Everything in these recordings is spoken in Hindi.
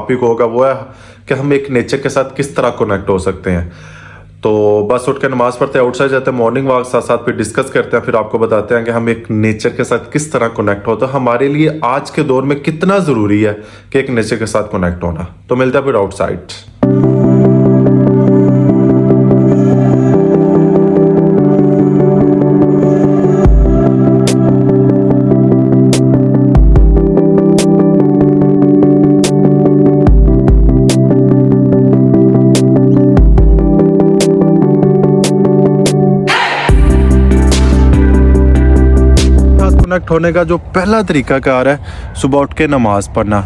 टॉपिक होगा वो है कि हम एक नेचर के साथ किस तरह कनेक्ट हो सकते हैं। तो बस उठ के नमाज पढ़ते हैं, आउटसाइड जाते हैं, मॉर्निंग वॉक, साथ साथ फिर डिस्कस करते हैं, फिर आपको बताते हैं कि हम एक नेचर के साथ किस तरह कनेक्ट हो, तो हमारे लिए आज के दौर में कितना ज़रूरी है कि एक नेचर के साथ कनेक्ट होना। तो मिलता है फिर आउटसाइड। कनेक्ट होने का जो पहला तरीकाकार है सुबह उठ के नमाज़ पढ़ना,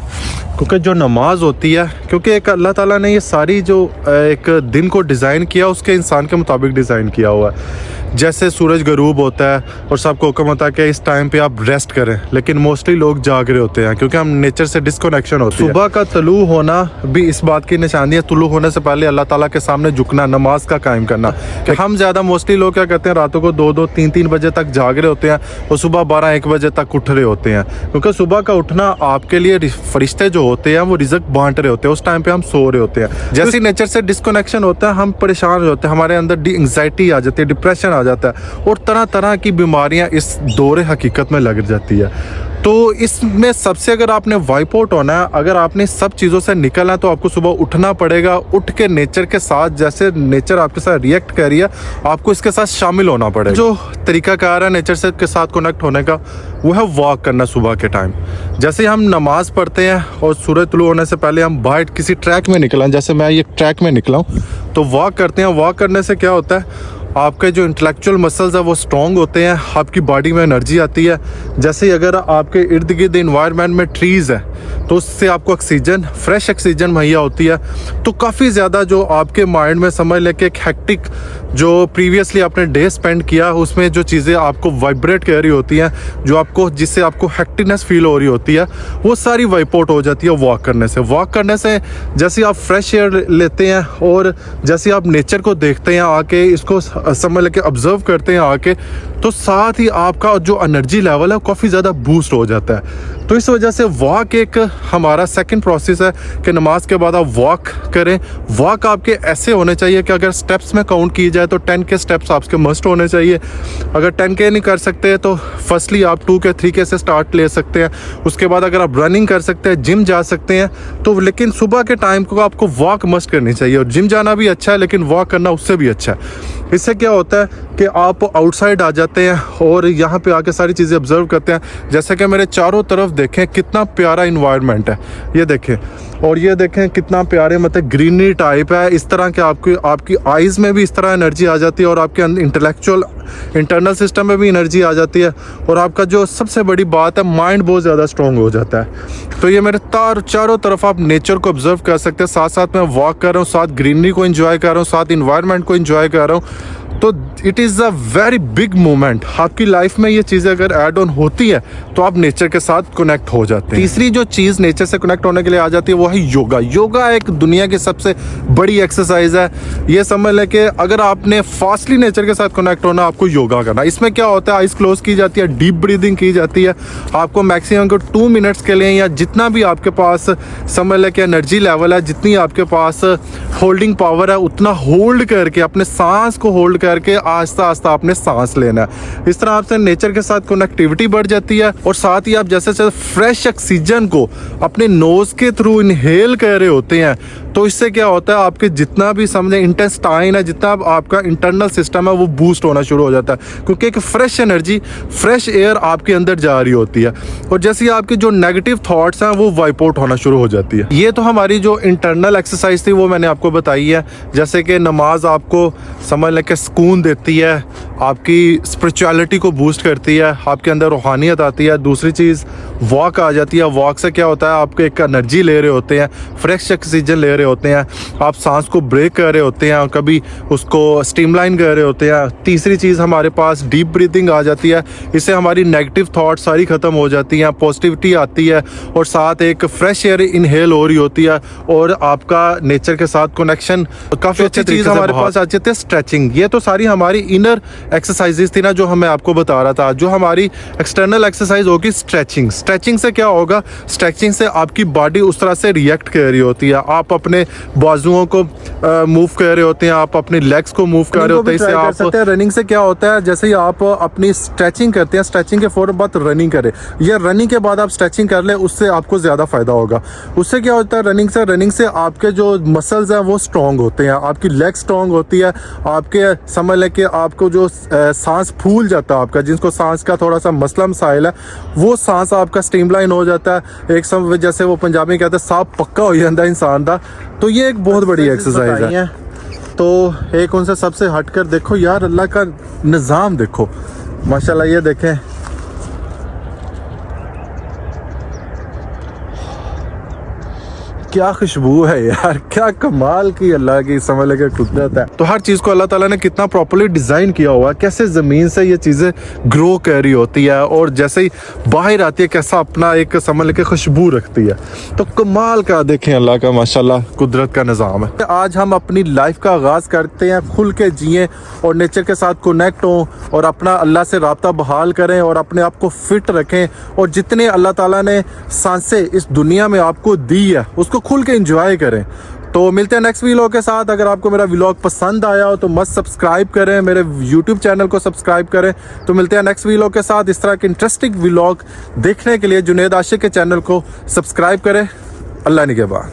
क्योंकि जो नमाज होती है, क्योंकि एक अल्लाह ताला ने ये सारी जो एक दिन को डिज़ाइन किया उसके इंसान के मुताबिक डिज़ाइन किया हुआ है। जैसे सूरज गरूब होता है और सबको हुक्म होता है कि इस टाइम पे आप रेस्ट करें, लेकिन मोस्टली लोग जाग रहे होते हैं क्योंकि हम नेचर से डिस्कनेक्शन होती है। सुबह का तलू होना भी इस बात की निशानी है, तुलू होने से पहले अल्लाह ताला के सामने झुकना, नमाज का कायम करना। कि हम ज़्यादा मोस्टली लोग क्या करते हैं, रातों को 2-2, 3-3 बजे तक जाग रहे होते हैं और सुबह 12-1 बजे तक उठ रहे होते हैं, क्योंकि सुबह का उठना आपके लिए फरिश्ते जो होते हैं वो रिज़्क बांट रहे होते हैं, उस टाइम पे हम सो रहे होते हैं। जैसे नेचर से डिस्कनेक्शन होता है हम परेशान हो जाते हैं, हमारे अंदर एंग्जाइटी आ जाती है, डिप्रेशन आ जाता है और तरह तरह की बीमारियां इस दौरे हकीकत में लग जाती है। तो इसमें सबसे अगर आपने वाइप आउट होना है, अगर आपने सब चीज़ों से निकलना है, तो आपको सुबह उठना पड़ेगा। उठ के नेचर के साथ, जैसे नेचर आपके साथ रिएक्ट कर रही है, आपको इसके साथ शामिल होना पड़ेगा। जो तरीकाकार है नेचर से के साथ कनेक्ट होने का वो है वॉक करना सुबह के टाइम। जैसे हम नमाज पढ़ते हैं और सूरज तुलू होने से पहले हम बाहर किसी ट्रैक में निकला, जैसे मैं ये ट्रैक में निकला हूँ, तो वॉक करते हैं। वॉक करने से क्या होता है, आपके जो इंटेलेक्चुअल मसल्स है वो स्ट्रॉन्ग होते हैं, आपकी बॉडी में एनर्जी आती है। जैसे अगर आपके इर्द गिर्द इन्वायरमेंट में ट्रीज़ है तो उससे आपको ऑक्सीजन, फ्रेश ऑक्सीजन मुहैया होती है, तो काफ़ी ज़्यादा जो आपके माइंड में समझ लेके एक हेक्टिक जो प्रीवियसली आपने डे स्पेंड किया उसमें जो चीज़ें आपको वाइब्रेट कर रही होती हैं, जो आपको, जिससे आपको हेक्टिकनेस फील हो रही होती है, वो सारी वाइप आउट हो जाती है वॉक करने से। वॉक करने से जैसे आप फ्रेश एयर लेते हैं और जैसे आप नेचर को देखते हैं आके, इसको समझ लेके ऑब्जर्व करते हैं आके, तो साथ ही आपका जो एनर्जी लेवल है काफ़ी ज़्यादा बूस्ट हो जाता है। तो इस वजह से वॉक एक हमारा सेकंड प्रोसेस है कि नमाज के बाद आप वॉक करें। वॉक आपके ऐसे होने चाहिए कि अगर स्टेप्स में काउंट की जाए तो 10 के स्टेप्स आपके मस्ट होने चाहिए। अगर 10 के नहीं कर सकते तो फर्स्टली आप 2 के 3 के से स्टार्ट ले सकते हैं। उसके बाद अगर आप रनिंग कर सकते हैं, जिम जा सकते हैं, तो लेकिन सुबह के टाइम को आपको वॉक मस्ट करनी चाहिए। और जिम जाना भी अच्छा है लेकिन वॉक करना उससे भी अच्छा है। इससे क्या होता है कि आप आउटसाइड आ जाते हैं और यहाँ पे आके सारी चीज़ें ऑब्जर्व करते हैं। जैसे कि मेरे चारों तरफ देखें कितना प्यारा इन्वायरमेंट है, ये देखें, और ये देखें कितना प्यारे मतलब ग्रीनरी टाइप है। इस तरह के आपकी आइज़ में भी इस तरह एनर्जी आ जाती है और आपके इंटेलेक्चुअल इंटरनल सिस्टम में भी एनर्जी आ जाती है, और आपका जो सबसे बड़ी बात है माइंड बहुत ज़्यादा स्ट्रॉन्ग हो जाता है। तो ये मेरे चारों तरफ आप नेचर को ऑब्जर्व कर सकते हैं, साथ साथ मैं वॉक कर रहा हूँ, साथ ग्रीनरी को एंजॉय कर रहा हूँ, साथ इन्वायरमेंट को एंजॉय कर रहा हूँ। तो it is a very big moment. आपकी लाइफ में ये चीज़ें अगर ऐड ऑन होती है तो आप नेचर के साथ कनेक्ट हो जाते हैं। तीसरी जो चीज़ नेचर से कनेक्ट होने के लिए आ जाती है वो है योगा। योगा एक दुनिया की सबसे बड़ी एक्सरसाइज है। ये समझ लें कि अगर आपने फास्टली नेचर के साथ कनेक्ट होना, आपको योगा करना। इसमें क्या होता है, आइज क्लोज की जाती है, डीप ब्रीदिंग की जाती है। आपको मैक्सिमम को 2 मिनट्स के लिए, या जितना भी आपके पास समझ लें कि एनर्जी लेवल है, जितनी आपके पास होल्डिंग पावर है, उतना होल्ड करके अपने सांस को होल्ड करके आहिस्ता आहिस्ता आपने सांस लेना है। इस तरह आपसे नेचर के साथ कनेक्टिविटी बढ़ जाती है और साथ ही आप जैसे जैसे फ्रेश ऑक्सीजन को अपने नोज के थ्रू इनहेल कर रहे होते हैं, तो इससे क्या होता है, आपके जितना भी समझे इंटेस्टाइन है, जितना आपका इंटरनल सिस्टम है, वो बूस्ट होना शुरू हो जाता है, क्योंकि एक फ्रेश एनर्जी, फ्रेश एयर आपके अंदर जा रही होती है। और जैसे आपके जो नेगेटिव थॉट्स हैं वो वाइप आउट होना शुरू हो जाती है। ये तो हमारी जो इंटरनल एक्सरसाइज थी वो मैंने आपको बताई है। जैसे कि नमाज आपको समझ लें कि सुकून देती है, आपकी स्पिरिचुअलिटी को बूस्ट करती है, आपके अंदर रूहानियत आती है। दूसरी चीज़ वॉक आ जाती है। वॉक से क्या होता है, आपको एक एनर्जी ले रहे होते हैं, फ्रेश ऑक्सीजन ले रहे होते हैं, आप सांस को ब्रेक कर रहे होते हैं और कभी उसको स्ट्रीमलाइन कर रहे होते हैं। तीसरी चीज़ हमारे पास डीप ब्रीदिंग आ जाती है। इससे हमारी नेगेटिव थॉट सारी ख़त्म हो जाती हैं, पॉजिटिविटी आती है और साथ एक फ्रेश एयर इनहेल हो रही होती है और आपका नेचर के साथ कनेक्शन काफ़ी अच्छी चीज़ हमारे पास आ जाती है। स्ट्रेचिंग, ये तो सारी हमारी इनर एक्सरसाइजेस थी ना जो मैं आपको बता रहा था, जो हमारी एक्सटर्नल एक्सरसाइज होगी स्ट्रेचिंग। स्ट्रेचिंग से क्या होगा, स्ट्रेचिंग से आपकी बॉडी उस तरह से रिएक्ट कर रही होती है, आप अपने बाजुओं को मूव कर रहे होते हैं, आप अपनी लेग्स को मूव कर रहे होते हैं। इससे आप सकते हैं। रनिंग से क्या होता है, जैसे ही आप अपनी स्ट्रेचिंग करते हैं, स्ट्रेचिंग के फौरन बाद रनिंग करें या रनिंग के बाद आप स्ट्रेचिंग कर ले, उससे आपको ज़्यादा फायदा होगा। उससे क्या होता है, रनिंग से आपके जो मसल्स हैं वो स्ट्रॉन्ग होते हैं, आपकी लेग स्ट्रॉन्ग होती है, आपके समझ लें कि आपको जो सांस फूल जाता है आपका, जिसको सांस का थोड़ा सा मसला मसाइल है, वो सांस आपका स्ट्रीमलाइन हो जाता है। एक समय जैसे वो पंजाबी कहते हैं साफ पक्का हो जाता है इंसान का। तो ये एक बहुत बड़ी एक्सरसाइज है। तो एक उनसे सबसे हटकर देखो यार, अल्लाह का निज़ाम देखो माशाल्लाह। ये देखें क्या खुशबू है यार, क्या कमाल की अल्लाह की समझ लगे कुदरत है। तो हर चीज़ को अल्लाह ताला ने कितना प्रॉपर्ली डिज़ाइन किया हुआ है, कैसे ज़मीन से ये चीज़ें ग्रो कर रही होती है और जैसे ही बाहर आती है कैसा अपना एक समझ लगे खुशबू रखती है। तो कमाल का देखें अल्लाह का माशाल्लाह कुदरत का निज़ाम है। आज हम अपनी लाइफ का आगाज़ करते हैं, खुल के जिएँ और नेचर के साथ कनेक्ट हों और अपना अल्लाह से राब्ता बहाल करें और अपने आप को फिट रखें। और जितने अल्लाह ताला ने सांसें इस दुनिया में आपको दी है उसको खुल के एंजॉय करें। तो मिलते हैं नेक्स्ट व्लॉग के साथ। अगर आपको मेरा व्लॉग पसंद आया हो तो मस्त सब्सक्राइब करें, मेरे यूट्यूब चैनल को सब्सक्राइब करें। तो मिलते हैं नेक्स्ट व्लॉग के साथ। इस तरह के इंटरेस्टिंग व्लॉग देखने के लिए जुनैद आशिक के चैनल को सब्सक्राइब करें। अल्लाह निगहबान।